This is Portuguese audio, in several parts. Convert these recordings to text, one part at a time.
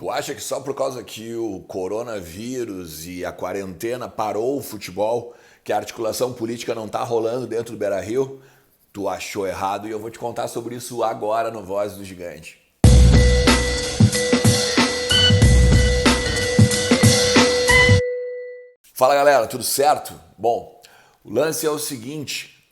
Tu acha que só por causa que o coronavírus e a quarentena parou o futebol, que a articulação política não tá rolando dentro do Beira-Rio? Tu achou errado e eu vou te contar sobre isso agora no Voz do Gigante. Fala galera, tudo certo? Bom, o lance é o seguinte,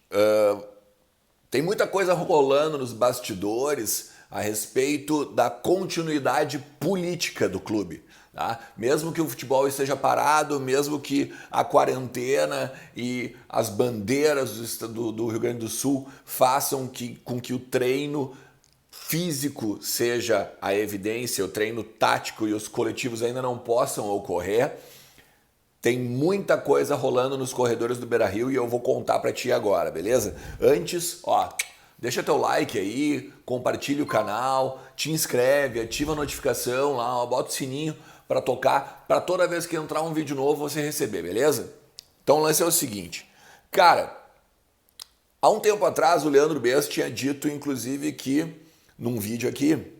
tem muita coisa rolando nos bastidores a respeito da continuidade política do clube. Tá? Mesmo que o futebol esteja parado, mesmo que a quarentena e as bandeiras do Rio Grande do Sul façam com que o treino físico seja a evidência, o treino tático e os coletivos ainda não possam ocorrer, tem muita coisa rolando nos corredores do Beira-Rio e eu vou contar pra ti agora, beleza? Antes, deixa teu like aí, compartilha o canal, te inscreve, ativa a notificação lá, bota o sininho pra tocar, pra toda vez que entrar um vídeo novo você receber, beleza? Então o lance é o seguinte, cara, há um tempo atrás o Leandro Bess tinha dito, inclusive, que, num vídeo aqui,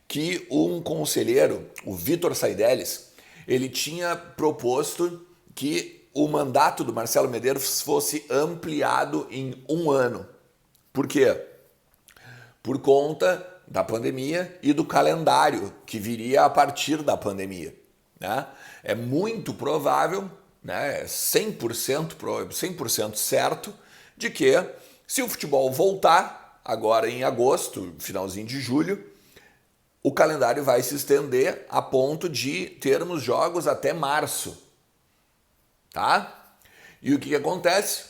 que um conselheiro, o Vitor Saideles, ele tinha proposto que o mandato do Marcelo Medeiros fosse ampliado em 1 ano. Por quê? Por conta da pandemia e do calendário que viria a partir da pandemia. Né? É muito provável, né, 100% certo, de que se o futebol voltar agora em agosto, finalzinho de julho, o calendário vai se estender a ponto de termos jogos até março. Tá? E o que acontece?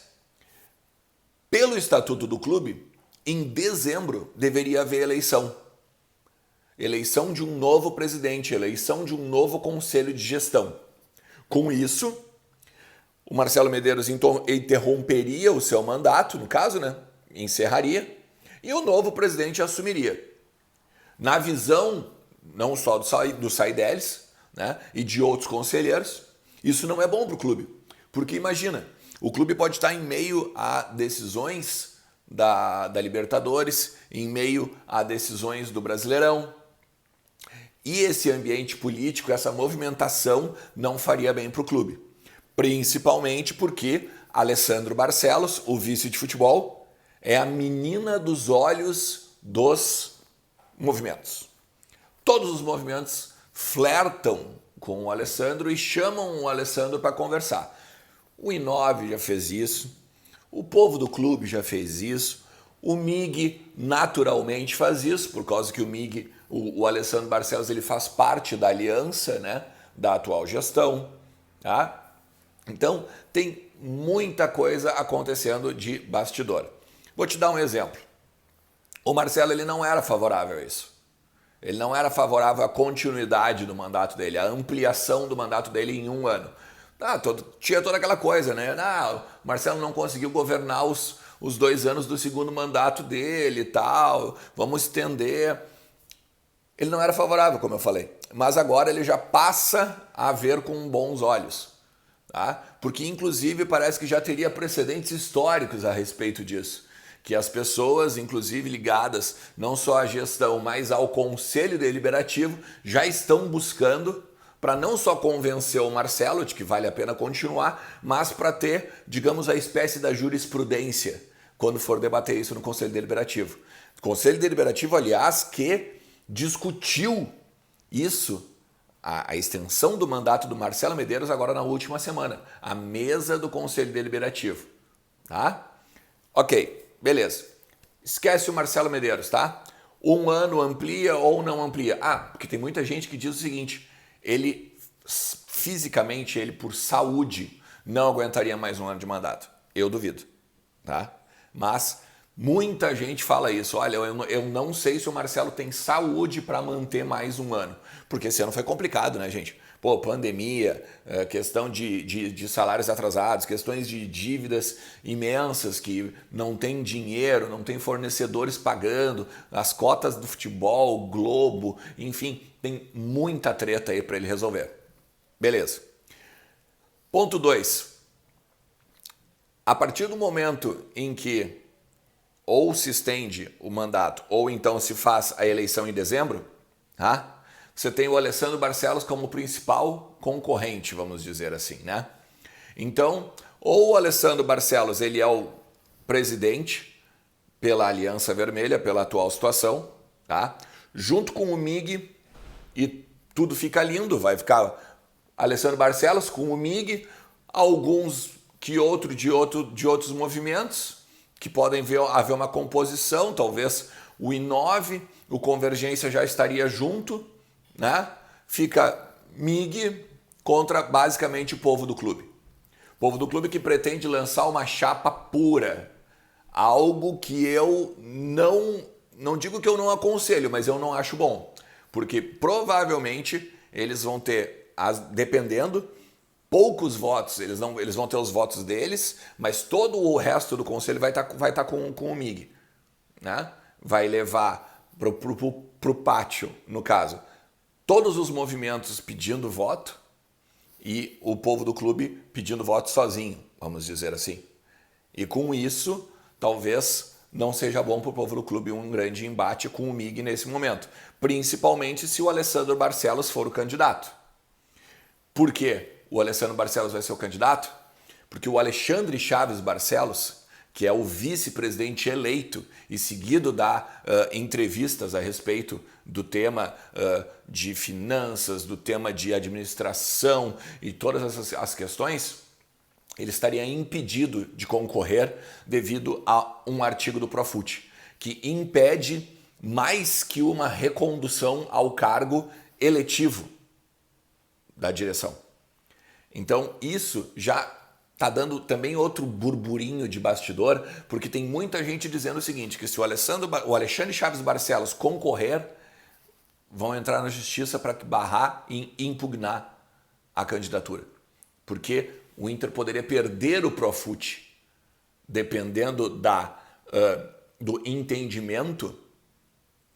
Pelo estatuto do clube, em dezembro deveria haver eleição. Eleição de um novo presidente, eleição de um novo conselho de gestão. Com isso, o Marcelo Medeiros interromperia o seu mandato, no caso, né? Encerraria, e o novo presidente assumiria. Na visão, não só do Saideles, né, e de outros conselheiros, isso não é bom para o clube. Porque imagina, o clube pode estar em meio a decisões da Libertadores, em meio a decisões do Brasileirão. E esse ambiente político, essa movimentação não faria bem para o clube. Principalmente porque Alessandro Barcelos, o vice de futebol, é a menina dos olhos dos movimentos. Todos os movimentos flertam com o Alessandro e chamam o Alessandro para conversar. O I9 já fez isso, o povo do clube já fez isso, o MIG naturalmente faz isso, por causa que o MIG, o Alessandro Barcelos, ele faz parte da aliança, né, da atual gestão. Tá? Então, tem muita coisa acontecendo de bastidor. Vou te dar um exemplo. O Marcelo ele não era favorável a isso. Ele não era favorável à continuidade do mandato dele, à ampliação do mandato dele em 1 ano. Tinha toda aquela coisa, né? O Marcelo não conseguiu governar os 2 anos do segundo mandato dele e tal, vamos estender. Ele não era favorável, como eu falei, mas agora ele já passa a ver com bons olhos. Tá? Porque, inclusive, parece que já teria precedentes históricos a respeito disso. Que as pessoas, inclusive ligadas não só à gestão, mas ao Conselho Deliberativo, já estão buscando para não só convencer o Marcelo de que vale a pena continuar, mas para ter, digamos, a espécie da jurisprudência quando for debater isso no Conselho Deliberativo. O Conselho Deliberativo, aliás, que discutiu isso, a extensão do mandato do Marcelo Medeiros agora na última semana, a mesa do Conselho Deliberativo. Tá? Ok. Beleza. Esquece o Marcelo Medeiros, tá? 1 ano amplia ou não amplia? Porque tem muita gente que diz o seguinte, ele fisicamente, ele por saúde, não aguentaria mais 1 ano de mandato. Eu duvido, tá? Mas muita gente fala isso. Olha, eu não sei se o Marcelo tem saúde para manter mais 1 ano. Porque esse ano foi complicado, né, gente? Pô, pandemia, questão de salários atrasados, questões de dívidas imensas que não tem dinheiro, não tem fornecedores pagando, as cotas do futebol, Globo, enfim, tem muita treta aí para ele resolver. Beleza. Ponto 2. A partir do momento em que ou se estende o mandato ou então se faz a eleição em dezembro, tá? você tem o Alessandro Barcelos como principal concorrente, vamos dizer assim, né? Então, ou o Alessandro Barcelos, ele é o presidente pela Aliança Vermelha, pela atual situação, tá? Junto com o MIG, e tudo fica lindo, vai ficar Alessandro Barcelos com o MIG, alguns de outros movimentos, que podem haver uma composição, talvez o I9, o Convergência já estaria junto, né? Fica MIG contra basicamente o povo do clube. O povo do clube que pretende lançar uma chapa pura, algo que eu não digo que eu não aconselho, mas eu não acho bom, porque provavelmente eles vão ter, dependendo, poucos votos, eles vão ter os votos deles, mas todo o resto do conselho vai tá com o MIG, né? Vai levar pro pátio, no caso, todos os movimentos pedindo voto e o povo do clube pedindo voto sozinho, vamos dizer assim. E com isso, talvez não seja bom para o povo do clube um grande embate com o MIG nesse momento, principalmente se o Alessandro Barcelos for o candidato. Por quê? O Alessandro Barcelos vai ser o candidato? Porque o Alexandre Chaves Barcelos, que é o vice-presidente eleito e seguido dá entrevistas a respeito do tema de finanças, do tema de administração e todas as questões, ele estaria impedido de concorrer devido a um artigo do Profut, que impede mais que uma recondução ao cargo eletivo da direção. Então isso já está dando também outro burburinho de bastidor, porque tem muita gente dizendo o seguinte, que se o Alexandre Chaves Barcelos concorrer, vão entrar na justiça para barrar e impugnar a candidatura. Porque o Inter poderia perder o Profut, dependendo do entendimento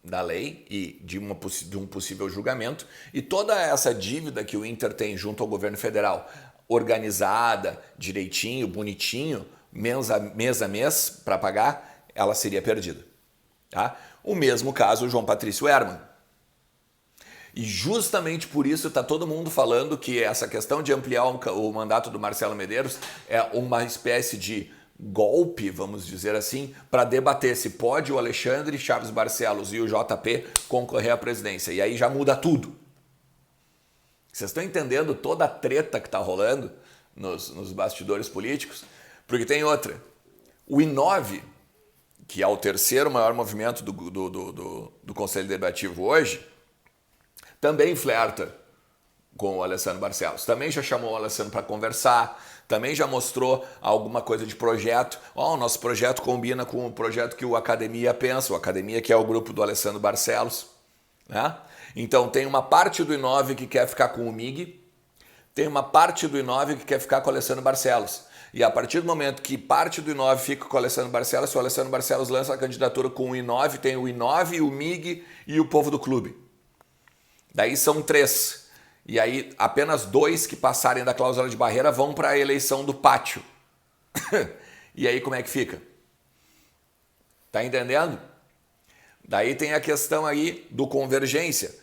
da lei e de um possível julgamento, e toda essa dívida que o Inter tem junto ao governo federal, organizada, direitinho, bonitinho, mês a mês para pagar, ela seria perdida. Tá? O mesmo caso o João Patrício Herman. E justamente por isso está todo mundo falando que essa questão de ampliar o mandato do Marcelo Medeiros é uma espécie de golpe, vamos dizer assim, para debater se pode o Alexandre Chaves Barcelos e o JP concorrer à presidência. E aí já muda tudo. Vocês estão entendendo toda a treta que está rolando nos bastidores políticos? Porque tem outra. O I9, que é o terceiro maior movimento do Conselho Deliberativo hoje, também flerta com o Alessandro Barcelos. Também já chamou o Alessandro para conversar, também já mostrou alguma coisa de projeto. O nosso projeto combina com o projeto que o Academia pensa, o Academia que é o grupo do Alessandro Barcelos. Né? Então tem uma parte do I9 que quer ficar com o MIG, tem uma parte do I9 que quer ficar com o Alessandro Barcelos. E a partir do momento que parte do I9 fica com o Alessandro Barcelos, se o Alessandro Barcelos lança a candidatura com o I9, tem o I9, o MIG e o povo do clube. Daí são 3. E aí apenas 2 que passarem da cláusula de barreira vão para a eleição do pátio. E aí como é que fica? Tá entendendo? Daí tem a questão aí do Convergência.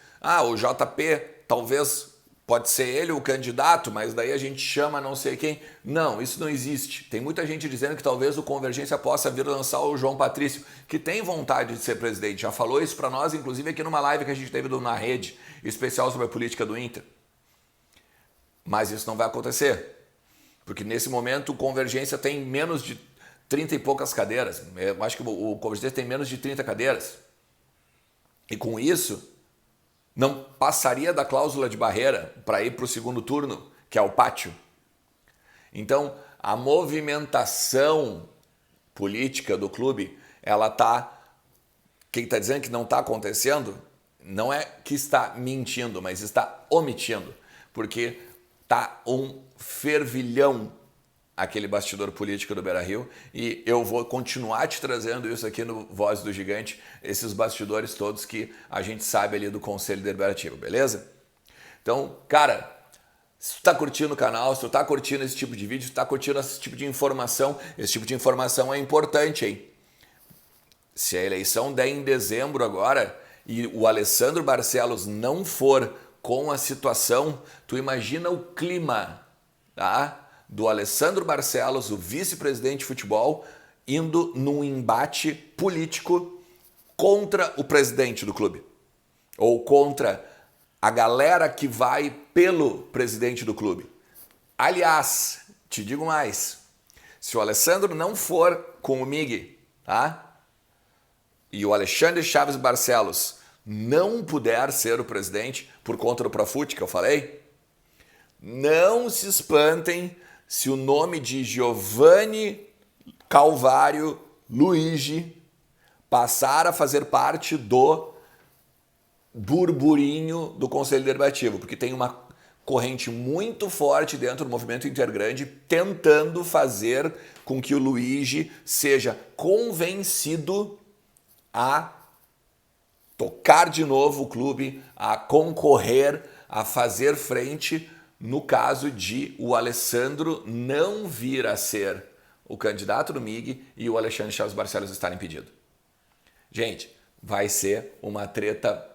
O JP talvez pode ser ele o candidato, mas daí a gente chama não sei quem. Não, isso não existe. Tem muita gente dizendo que talvez o Convergência possa vir lançar o João Patrício, que tem vontade de ser presidente. Já falou isso para nós, inclusive aqui numa live que a gente teve na rede, especial sobre a política do Inter. Mas isso não vai acontecer. Porque nesse momento o Convergência tem menos de 30 e poucas cadeiras. Eu acho que o Convergência tem menos de 30 cadeiras. E com isso, não passaria da cláusula de barreira para ir para o segundo turno, que é o pátio. Então, a movimentação política do clube, ela está... Quem está dizendo que não está acontecendo, não é que está mentindo, mas está omitindo. Porque está um fervilhão aquele bastidor político do Beira-Rio, e eu vou continuar te trazendo isso aqui no Voz do Gigante, esses bastidores todos que a gente sabe ali do Conselho Deliberativo, beleza? Então, cara, se tu tá curtindo o canal, se tu tá curtindo esse tipo de vídeo, se tu tá curtindo esse tipo de informação é importante, hein? Se a eleição der em dezembro agora, e o Alessandro Barcelos não for com a situação, tu imagina o clima, tá? Do Alessandro Barcelos, o vice-presidente de futebol, indo num embate político contra o presidente do clube. Ou contra a galera que vai pelo presidente do clube. Aliás, te digo mais, se o Alessandro não for com o Miguel, tá? E o Alexandre Chaves Barcelos não puder ser o presidente por conta do Profut que eu falei, não se espantem se o nome de Giovanni Calvário Luigi passar a fazer parte do burburinho do Conselho Deliberativo, porque tem uma corrente muito forte dentro do movimento Intergrande tentando fazer com que o Luigi seja convencido a tocar de novo o clube, a concorrer, a fazer frente no caso de o Alessandro não vir a ser o candidato do MIG e o Alexandre Chaves Barcelos estar impedido. Gente, vai ser uma treta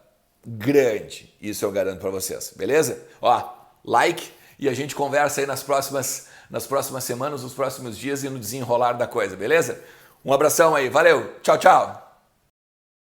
grande, isso eu garanto para vocês, beleza? Ó, like e a gente conversa aí nas próximas semanas, nos próximos dias e no desenrolar da coisa, beleza? Um abração aí, valeu, tchau, tchau!